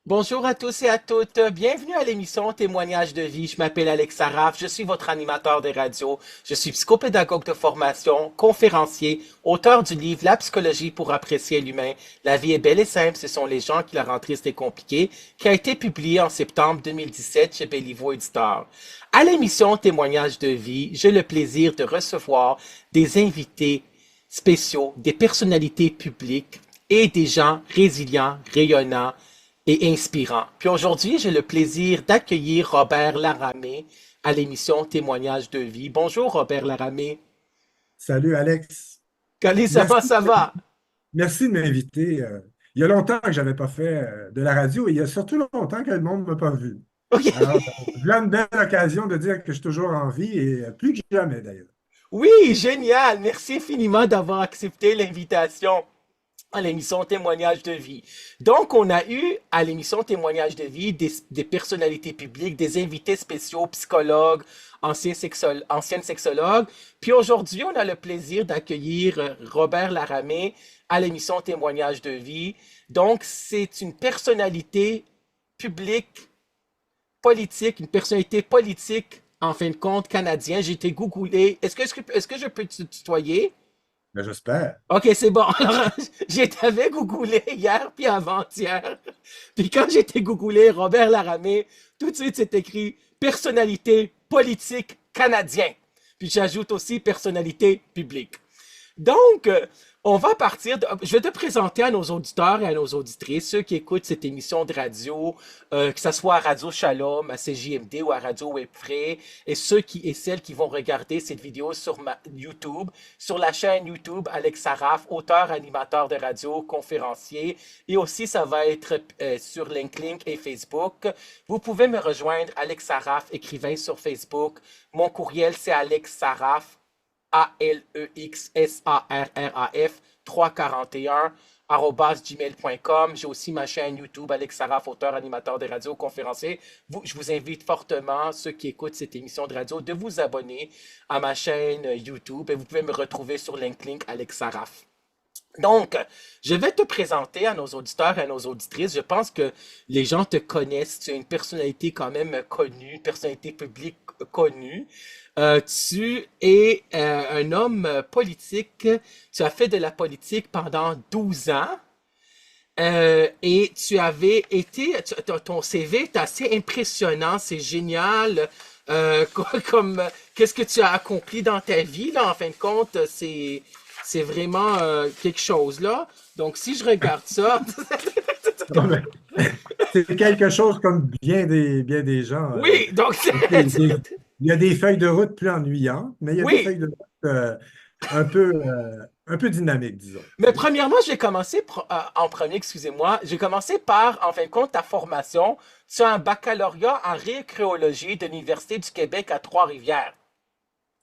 Bonjour à tous et à toutes. Bienvenue à l'émission Témoignages de vie. Je m'appelle Alex Saraf. Je suis votre animateur de radio. Je suis psychopédagogue de formation, conférencier, auteur du livre La psychologie pour apprécier l'humain. La vie est belle et simple. Ce sont les gens qui la rendent triste et compliquée, qui a été publié en septembre 2017 chez Béliveau Éditeur. À l'émission Témoignages de vie, j'ai le plaisir de recevoir des invités spéciaux, des personnalités publiques et des gens résilients, rayonnants, et inspirant. Puis aujourd'hui, j'ai le plaisir d'accueillir Robert Laramé à l'émission Témoignages de vie. Bonjour Robert Laramé. Salut Alex. Comment ça va, Merci, ça va? merci de m'inviter. Il y a longtemps que je n'avais pas fait de la radio et il y a surtout longtemps que le monde ne m'a pas vu. OK. Alors, voilà une belle occasion de dire que je suis toujours en vie et plus que jamais d'ailleurs. Oui, génial. Merci infiniment d'avoir accepté l'invitation à l'émission Témoignages de vie. Donc, on a eu à l'émission Témoignages de vie des personnalités publiques, des invités spéciaux, psychologues, anciennes sexologues. Puis aujourd'hui, on a le plaisir d'accueillir Robert Laramé à l'émission Témoignages de vie. Donc, c'est une personnalité publique, politique, une personnalité politique, en fin de compte, canadien. J'ai été googlé. Est-ce que je peux te tutoyer? Mais j'espère. OK, c'est bon. Alors, j'étais googlé hier puis avant-hier. Puis quand j'étais googlé Robert Laramé, tout de suite c'est écrit personnalité politique canadien. Puis j'ajoute aussi personnalité publique. Donc, on va partir je vais te présenter à nos auditeurs et à nos auditrices, ceux qui écoutent cette émission de radio, que ce soit à Radio Shalom, à CJMD ou à Radio Webfray, et celles qui vont regarder cette vidéo sur YouTube, sur la chaîne YouTube Alex Saraf, auteur, animateur de radio, conférencier, et aussi ça va être sur LinkedIn et Facebook. Vous pouvez me rejoindre, Alex Saraf, écrivain sur Facebook. Mon courriel, c'est alexsaraf, ALEXSARRAF 341 gmail.com. J'ai aussi ma chaîne YouTube, Alex Saraf, auteur, animateur de radio, conférencier. Je vous invite fortement, ceux qui écoutent cette émission de radio, de vous abonner à ma chaîne YouTube et vous pouvez me retrouver sur LinkedIn, Alex Saraf. Donc, je vais te présenter à nos auditeurs et à nos auditrices. Je pense que les gens te connaissent. Tu es une personnalité quand même connue, une personnalité publique connue. Tu es un homme politique. Tu as fait de la politique pendant 12 ans. Et tu avais été, ton CV est assez impressionnant, c'est génial. Qu'est-ce que tu as accompli dans ta vie, là, en fin de compte, c'est vraiment quelque chose, là. Donc, si je regarde ça, Non, mais c'est quelque chose comme bien des gens. oui, donc, Il y a des feuilles de route plus ennuyantes, mais il y a des oui. feuilles de route un peu dynamiques, disons. Mais premièrement, j'ai commencé en premier, excusez-moi, j'ai commencé par, en fin de compte, ta formation sur un baccalauréat en récréologie de l'Université du Québec à Trois-Rivières.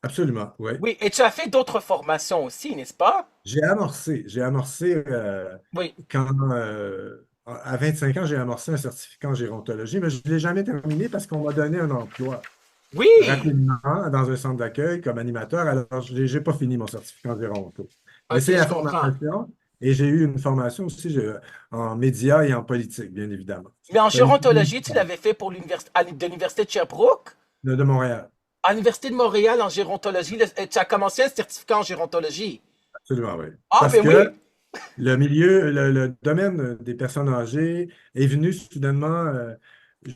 Absolument, oui. Oui, et tu as fait d'autres formations aussi, n'est-ce pas? J'ai amorcé Oui. quand, à 25 ans, j'ai amorcé un certificat en gérontologie, mais je ne l'ai jamais terminé parce qu'on m'a donné un emploi Oui! rapidement dans un centre d'accueil comme animateur. Alors, je n'ai pas fini mon certificat en géronto. Mais Ok, c'est je la comprends. formation et j'ai eu une formation aussi en médias et en politique, bien évidemment. Mais en C'est une gérontologie, tu l'avais fait pour l'Université de Sherbrooke? de Montréal. À l'Université de Montréal en gérontologie, tu as commencé un certificat en gérontologie. Absolument, oui. Ah, Parce ben que oui! le domaine des personnes âgées est venu soudainement.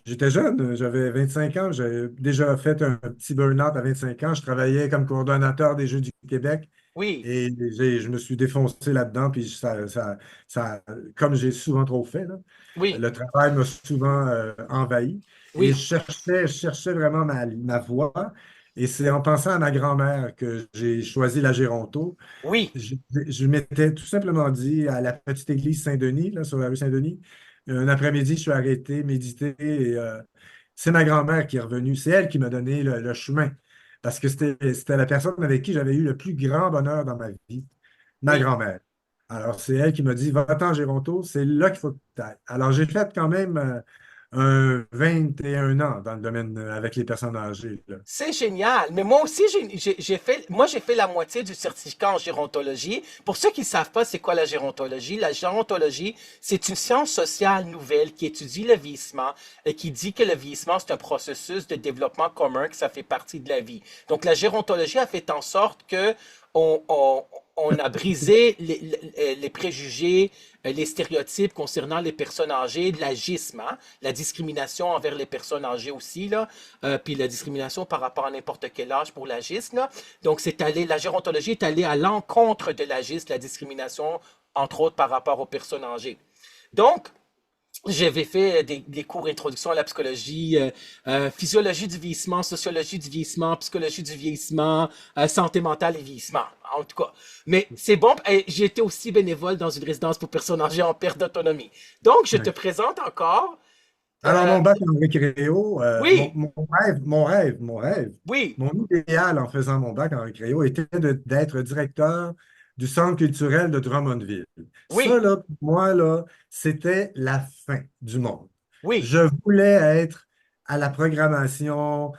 J'étais jeune, j'avais 25 ans, j'avais déjà fait un petit burn-out à 25 ans. Je travaillais comme coordonnateur des Jeux du Québec Oui, et je me suis défoncé là-dedans. Puis comme j'ai souvent trop fait, là, oui, le travail m'a souvent envahi et oui, je cherchais vraiment ma voie. Et c'est en pensant à ma grand-mère que j'ai choisi la Géronto. oui, Je m'étais tout simplement dit à la petite église Saint-Denis, là, sur la rue Saint-Denis, un après-midi, je suis arrêté, médité, et c'est ma grand-mère qui est revenue. C'est elle qui m'a donné le chemin, parce que c'était la personne avec qui j'avais eu le plus grand bonheur dans ma vie, ma oui. grand-mère. Alors, c'est elle qui m'a dit, va-t'en, Géronto, c'est là qu'il faut que tu ailles. Alors, j'ai fait quand même un 21 ans dans le domaine avec les personnes âgées, là. C'est génial. Mais moi aussi, j'ai fait la moitié du certificat en gérontologie. Pour ceux qui ne savent pas c'est quoi la gérontologie, c'est une science sociale nouvelle qui étudie le vieillissement et qui dit que le vieillissement, c'est un processus de développement commun, que ça fait partie de la vie. Donc, la gérontologie a fait en sorte que on, on, on a brisé les préjugés, les stéréotypes concernant les personnes âgées, de l'agisme, hein, la discrimination envers les personnes âgées aussi, là, puis la discrimination par rapport à n'importe quel âge pour l'agisme. Là. Donc, la gérontologie est allée à l'encontre de l'agisme, la discrimination, entre autres par rapport aux personnes âgées. Donc, j'avais fait des cours d'introduction à la psychologie, physiologie du vieillissement, sociologie du vieillissement, psychologie du vieillissement, santé mentale et vieillissement, en tout cas. Mais c'est bon, j'ai été aussi bénévole dans une résidence pour personnes âgées en perte d'autonomie. Donc, je te Ouais. présente encore. Alors, euh, mon bac en récréo, oui, oui, mon idéal en faisant mon bac en récréo était d'être directeur du Centre culturel de Drummondville. Ça, oui, là, pour moi, là, c'était la fin du monde. oui, Je voulais être à la programmation,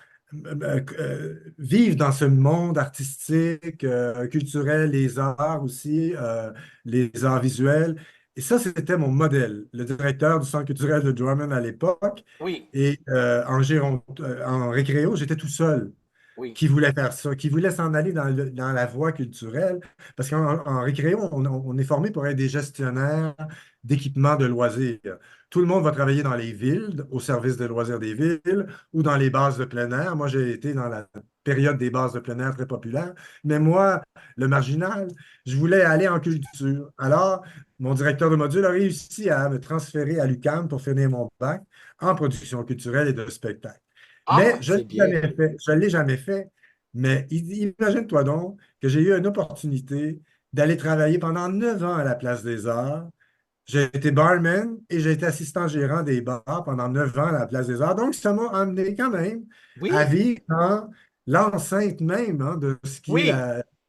vivre dans ce monde artistique, culturel, les arts aussi, les arts visuels. Et ça, c'était mon modèle, le directeur du Centre culturel de Drummond à l'époque. oui, Et en récréo, j'étais tout seul oui. qui voulait faire ça, qui voulait s'en aller dans la voie culturelle. Parce qu'en récréo, on est formé pour être des gestionnaires d'équipements de loisirs. Tout le monde va travailler dans les villes, au service des loisirs des villes, ou dans les bases de plein air. Moi, j'ai été dans la période des bases de plein air très populaire. Mais moi, le marginal, je voulais aller en culture. Alors, mon directeur de module a réussi à me transférer à l'UQAM pour finir mon bac en production culturelle et de spectacle. Mais Ah, c'est bien. je ne l'ai jamais fait. Mais imagine-toi donc que j'ai eu une opportunité d'aller travailler pendant 9 ans à la Place des Arts. J'ai été barman et j'ai été assistant gérant des bars pendant 9 ans à la Place des Arts. Donc, ça m'a amené quand même à Oui, vivre dans l'enceinte même, hein, de ce qui est oui,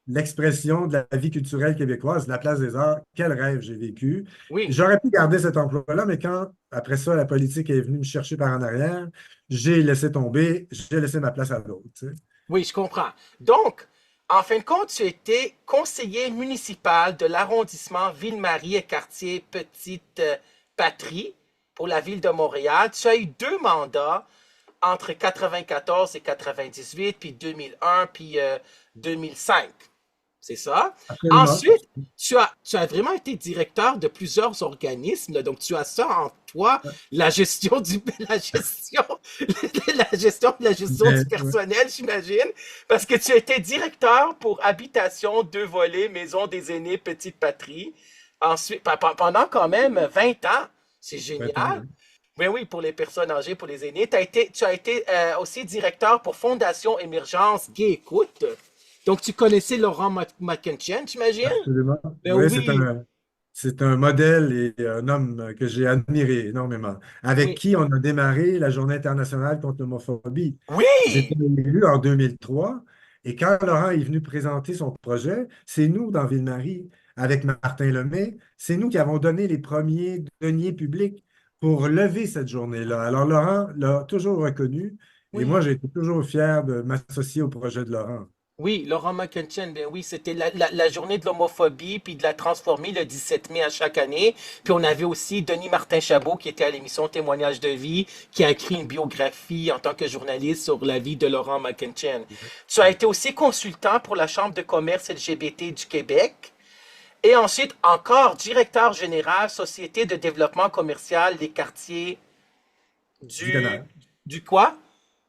l'expression de la vie culturelle québécoise, la Place des Arts. Quel rêve j'ai vécu. oui. J'aurais pu garder cet emploi-là, mais quand, après ça, la politique est venue me chercher par en arrière, j'ai laissé tomber, j'ai laissé ma place à d'autres. Tu sais. Oui, je comprends. Donc, en fin de compte, tu étais conseiller municipal de l'arrondissement Ville-Marie et quartier Petite Patrie pour la ville de Montréal. Tu as eu deux mandats entre 94 et 98, puis 2001, puis 2005. C'est ça. Absolument. Ensuite, tu as vraiment été directeur de plusieurs organismes. Là. Donc, tu as ça en toi, la gestion du, la gestion du Ouais. personnel, j'imagine. Parce que tu étais directeur pour Habitation, deux volets, Maison des aînés, Petite Patrie. Ensuite, pendant quand même 20 ans. C'est 20 ans, génial. oui. Oui, oui, pour les personnes âgées, pour les aînés. Tu as été aussi directeur pour Fondation Émergence Gay Écoute. Donc, tu connaissais Laurent McKinchen, j'imagine? Absolument. Ben Oui, oui, c'est un modèle et un homme que j'ai admiré énormément, avec oui, qui on a démarré la Journée internationale contre l'homophobie. J'étais oui, élu en 2003 et quand Laurent est venu présenter son projet, c'est nous, dans Ville-Marie, avec Martin Lemay, c'est nous qui avons donné les premiers deniers publics pour lever cette journée-là. Alors, Laurent l'a toujours reconnu et moi, oui. j'ai été toujours fier de m'associer au projet de Laurent. Oui, Laurent McKinchen, ben oui, c'était la journée de l'homophobie, puis de la transformer le 17 mai à chaque année. Puis on avait aussi Denis Martin Chabot, qui était à l'émission Témoignage de vie, qui a écrit une biographie en tant que journaliste sur la vie de Laurent McKinchen. Tu as été aussi consultant pour la Chambre de commerce LGBT du Québec. Et ensuite, encore directeur général, Société de développement commercial des quartiers Du du... canal, Du quoi?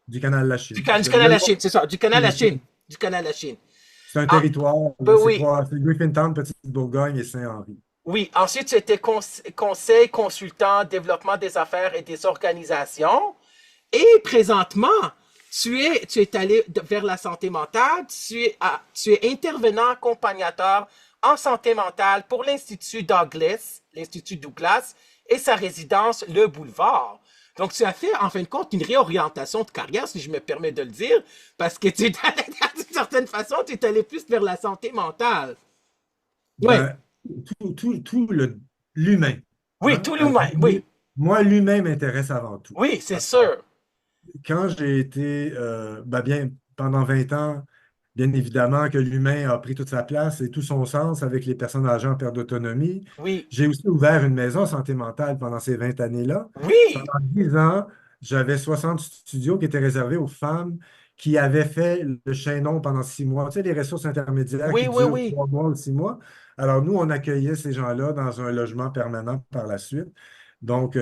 du canal La Chine. Du canal à Chine, c'est ça, du canal à Chine. Du canal à Chine. C'est un Ah, territoire, ben c'est oui, trois, c'est Griffintown, Petite-Bourgogne et Saint-Henri. oui. Ensuite, tu étais conseil consultant, développement des affaires et des organisations. Et présentement, tu es allé vers la santé mentale. Tu es intervenant accompagnateur en santé mentale pour l'Institut Douglas et sa résidence Le Boulevard. Donc, tu as fait, en fin de compte, une réorientation de carrière, si je me permets de le dire, parce que tu es allé, d'une certaine façon, tu es allé plus vers la santé mentale. Oui, Ben, tout l'humain, oui, hein, tout l'humain, oui. moi, l'humain m'intéresse avant tout. Oui, c'est sûr. Quand j'ai été, pendant 20 ans, bien évidemment que l'humain a pris toute sa place et tout son sens avec les personnes âgées en perte d'autonomie. Oui, J'ai aussi ouvert une maison santé mentale pendant ces 20 années-là. oui, Pendant 10 ans, j'avais 60 studios qui étaient réservés aux femmes qui avaient fait le chaînon pendant 6 mois. Tu sais, les ressources intermédiaires oui, qui oui, durent oui, 3 mois ou 6 mois. Alors, nous, on accueillait ces gens-là dans un logement permanent par la suite. Donc,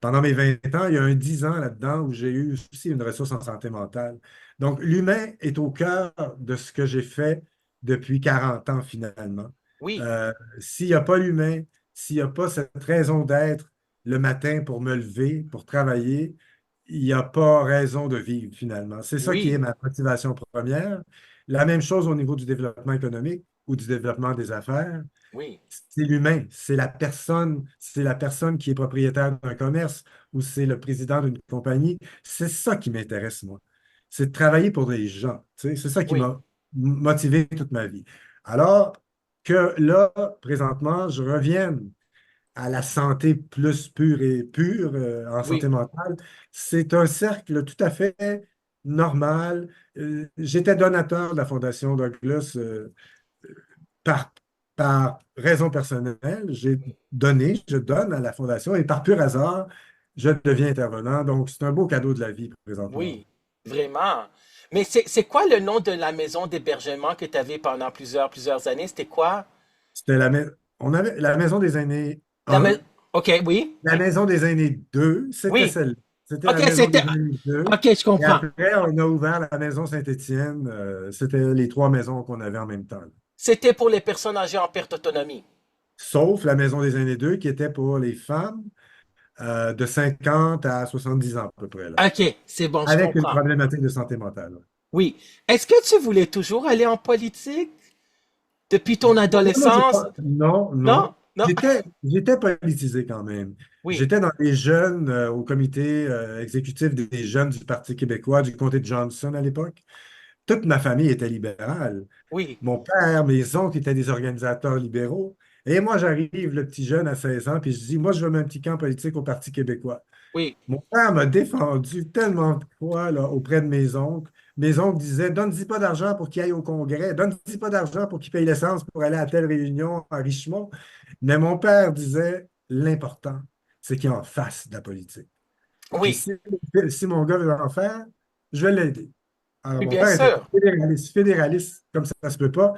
pendant mes 20 ans, il y a un 10 ans là-dedans où j'ai eu aussi une ressource en santé mentale. Donc, l'humain est au cœur de ce que j'ai fait depuis 40 ans finalement. oui, Euh, S'il n'y a pas l'humain, s'il n'y a pas cette raison d'être le matin pour me lever, pour travailler, il n'y a pas raison de vivre finalement. C'est ça qui est oui, ma motivation première. La même chose au niveau du développement économique ou du développement des affaires. oui, C'est l'humain, c'est la personne qui est propriétaire d'un commerce ou c'est le président d'une compagnie. C'est ça qui m'intéresse, moi. C'est de travailler pour des gens. Tu sais, c'est ça qui oui, m'a motivé toute ma vie. Alors que là, présentement, je revienne à la santé plus pure et pure, en santé oui, mentale, c'est un cercle tout à fait normal. J'étais donateur de la Fondation Douglas par, par raison personnelle, je donne à la Fondation et par pur hasard, je deviens intervenant. Donc, c'est un beau cadeau de la vie présentement. oui, vraiment. Mais c'est quoi le nom de la maison d'hébergement que tu avais pendant plusieurs années? C'était quoi? C'était on avait la Maison des aînés La mais... 1, OK, oui, la Maison des aînés 2, c'était oui. celle-là. C'était OK, la Maison des c'était... aînés 2. OK, je Et comprends. après, on a ouvert la Maison Saint-Étienne. C'était les trois maisons qu'on avait en même temps. C'était pour les personnes âgées en perte d'autonomie. Sauf la Maison des aînés 2 qui était pour les femmes de 50 à 70 ans à peu près, là, OK, c'est bon, je avec une comprends. problématique de santé mentale. Oui. Est-ce que tu voulais toujours aller en politique depuis ton Moi, j'ai adolescence? pas. Non, Non? non. Non? J'étais politisé quand même. Oui, J'étais dans les jeunes au comité exécutif des jeunes du Parti québécois, du comté de Johnson à l'époque. Toute ma famille était libérale. oui, Mon père, mes oncles étaient des organisateurs libéraux. Et moi, j'arrive, le petit jeune à 16 ans, puis je dis, moi, je veux un petit camp politique au Parti québécois. oui, Mon père m'a défendu tellement de fois là, auprès de mes oncles. Mes oncles disaient, donne-y pas d'argent pour qu'il aille au Congrès, donne-y pas d'argent pour qu'il paye l'essence pour aller à telle réunion à Richemont. Mais mon père disait, l'important, c'est qu'il en fasse de la politique. Puis oui, si mon gars veut en faire, je vais l'aider. Alors, oui, mon bien père était sûr. fédéraliste, fédéraliste comme ça se peut pas.